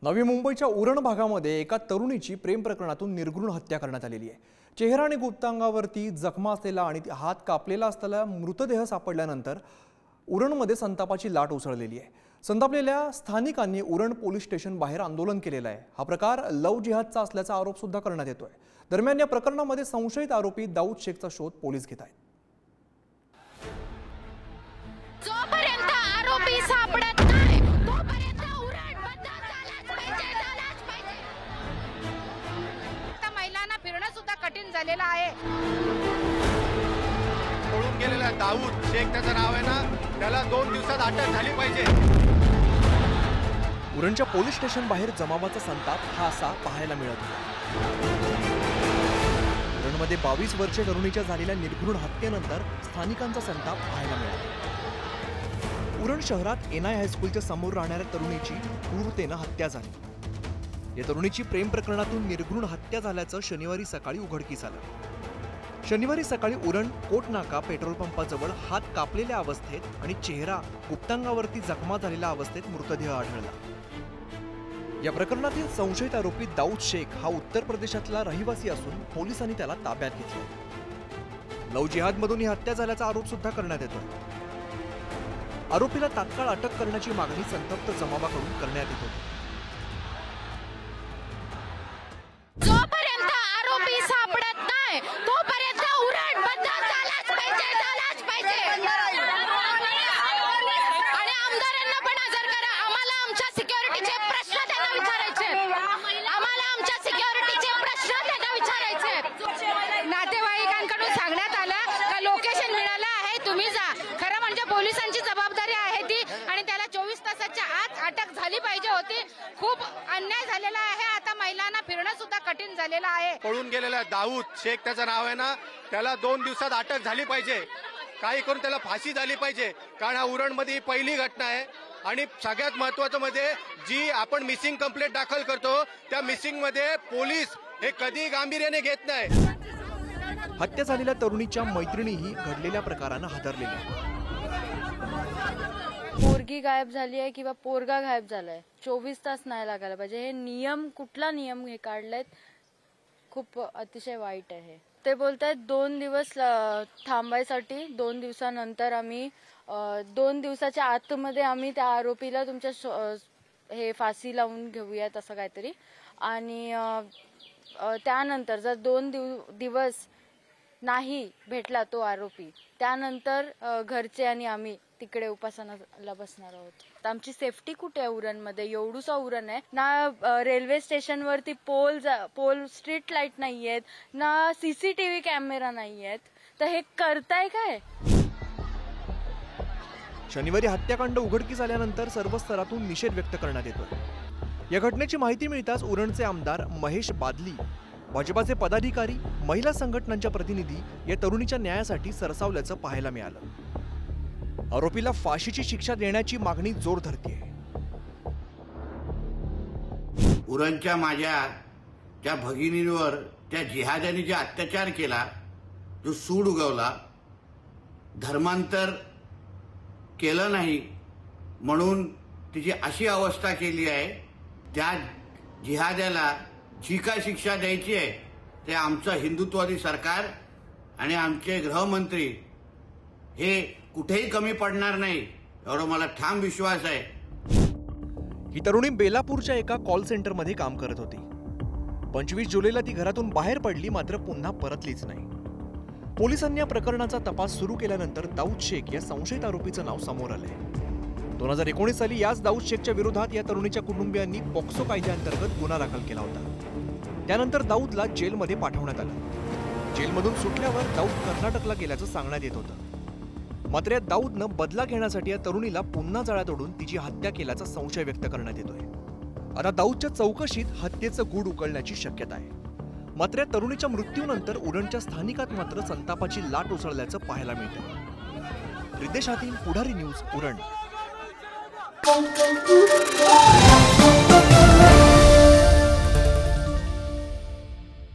नवी मुंबईच्या उरण भागामध्ये एका तरुणीची प्रेम प्रकरणातून निर्घृण हत्या करण्यात आलेली आहे। चेहरा आणि गुप्तांगावरती जखमा असलेला आणि हात कापलेला असलेला मृतदेह सापडल्यानंतर उरणमध्ये संतापाची लाट उसळलेली आहे। संतापलेल्या स्थानिकांनी उरण पोलीस स्टेशन बाहेर आंदोलन केलेलं आहे। हा प्रकार लव जिहादचा असल्याचा आरोप सुद्धा करण्यात येतोय। दरम्यान या प्रकरणामध्ये संशयित आरोपी दाऊद शेखचा शोध पोलीस घेत आहेत। जोपर्यंत आरोपी सापडत नाही तोपर्यंत उरण बंद झालाच पाहिजे। आता महिलांना फिरणं सुद्धा कठीण झालेलं आहे। पळून गेलेला दाऊद शेख त्याचं नाव आहे ना, त्याला 2 दिवसात अटक झाली पाहिजे। उरणच्या पोलीस स्टेशन बाहेर जमावाचा संताप हा असा पाहायला मिळत होता। उरणमध्ये 22 वर्षीय तरुणीच्या झालेल्या निर्घृण हत्येनंतर स्थानिकांचा संताप पाहायला मिळाला। उरण शहरात एनआय हायस्कूलच्या समोर राहणाऱ्या तरुणीची क्रूरतेने हत्या झाली। या तरुणीची प्रेम प्रकरणातून निर्घृण हत्या झाल्याचं शनिवारी सकाळी उघडकीस आलं। शनिवारी सकाळी उरण कोटनाका पेट्रोल पंपाजवळ हात कापलेल्या अवस्थेत आणि चेहरा गुप्तांगावरती जखमा झालेल्या अवस्थेत मृतदेह आढळला। या प्रकरणातील संशयित आरोपी दाऊद शेख हा उत्तर प्रदेशातला रहिवासी असून पोलिसांनी त्याला ताब्यात घेतलं। लव जिहादमधून ही हत्या झाल्याचा आरोप सुद्धा करण्यात येतोय। आरोपीला तात्काळ अटक करण्याची मागणी संतप्त जमावाकडून करण्यात येत होती। जोपर्यंत आरोपी सापडत नाही तोपर्यंत उरण बंद झालाच पाहिजे। आणि आमदारांना पण हजर करा। आम्हाला आमच्या सिक्युरिटीचे प्रश्न त्यांना विचारायचे। नातेवाईकांकडून सांगण्यात आलं का लोकेशन मिळालं आहे, तुम्ही जा। खरं म्हणजे पोलिसांची जबाबदारी आहे ती, आणि त्याला 24 तासाच्या आत अटक झाली पाहिजे होती। खूप अन्याय झालेला आहे। आता महिलांना फिरणं सुद्धा कठीण झालेलं आहे। पळून गेलेला दाऊद शेख त्याचं नाव आहे ना, त्याला 2 दिवसात अटक झाली पाहिजे। काही करून त्याला फाशी झाली पाहिजे, कारण हा उरणमध्ये पहिली घटना आहे। आणि सगळ्यात महत्त्वाचं म्हणजे जी आपण मिसिंग कंप्लेंट दाखल करतो त्या मिसिंग मध्ये पोलीस हे कधी गांभीर्याने घेत नाही। हत्या झालेल्या तरुणीच्या मैत्रिणीही घडलेल्या प्रकारानं हादरलेल्या। पोरगी गायब झाली आहे किंवा पोरगा गायब झालाय, 24 तास नाही लागायला पाहिजे। हे नियम, कुठला नियम हे काढलेत, खूप अतिशय वाईट आहे। ते बोलतायत 2 दिवस थांबायसाठी, 2 दिवसानंतर आम्ही 2 दिवसाच्या आतमध्ये आम्ही त्या आरोपीला तुमच्या हे फाशी लावून घेऊयात असं काहीतरी। आणि त्यानंतर जर 2 दिवस नाही भेटला तो आरोपी, त्यानंतर घरचे आणि आम्ही तिकडे उपासनाला बसणार आहोत। तर आमची सेफ्टी कुठे आहे? उरणमध्ये एवढूसा उरण आहे ना, रेल्वे स्टेशनवरती पोल स्ट्रीट लाईट नाहीयेत ना, सीसीटीव्ही कॅमेरा नाहीयेत, तर हे करताय काय? शनिवारी हत्याकांड उघडकीस आल्यानंतर सर्व स्तरातून निषेध व्यक्त करण्यात येतोय। या घटनेची माहिती मिळताच उरणचे आमदार महेश बादली, भाजपाचे पदाधिकारी, महिला संघटनांच्या प्रतिनिधी या तरुणीच्या न्यायासाठी सरसावल्याचं पाहायला मिळालं। आरोपीला फाशीची शिक्षा देण्याची मागणी जोर धरतेय। उरणच्या माझ्या त्या भगिनीवर त्या जिहाद्याने जे अत्याचार केला, जो सूड उगवला, धर्मांतर केलं नाही म्हणून तिची अशी अवस्था केली आहे, त्या जिहाद्याला जी काय शिक्षा द्यायची आहे ते आमचं हिंदुत्ववादी सरकार आणि आमचे गृहमंत्री हे कुठेही कमी पडणार नाही, एवढा मला ठाम विश्वास आहे। ही तरुणी बेलापूरच्या एका कॉल सेंटरमध्ये काम करत होती। 25 जुलैला ती घरातून बाहेर पडली, मात्र पुन्हा परतलीच नाही। पोलिसांनी या प्रकरणाचा तपास सुरू केल्यानंतर दाऊद शेख या संशयित आरोपीचं नाव समोर आलंय। 2019 साली याच दाऊद शेखच्या विरोधात या तरुणीच्या कुटुंबियांनी पॉक्सो कायद्याअंतर्गत गुन्हा दाखल केला होता। त्यानंतर दाऊदला जेलमध्ये पाठवण्यात आलं। जेलमधून सुटल्यावर दाऊद कर्नाटकला गेल्याचं सांगण्यात येत होतं। मात्र या दाऊदनं बदला घेण्यासाठी या तरुणीला पुन्हा जाळ्यात ओढून तिची हत्या केल्याचा संशय व्यक्त करण्यात येतोय। आता दाऊदच्या चौकशीत हत्येचं गूढ उकळण्याची शक्यता आहे। मात्र या तरुणीच्या मृत्यूनंतर उरणच्या स्थानिकात मात्र संतापाची लाट उसळल्याचं पाहायला मिळतंय। रितेश हातीन, पुढारी न्यूज, उरण।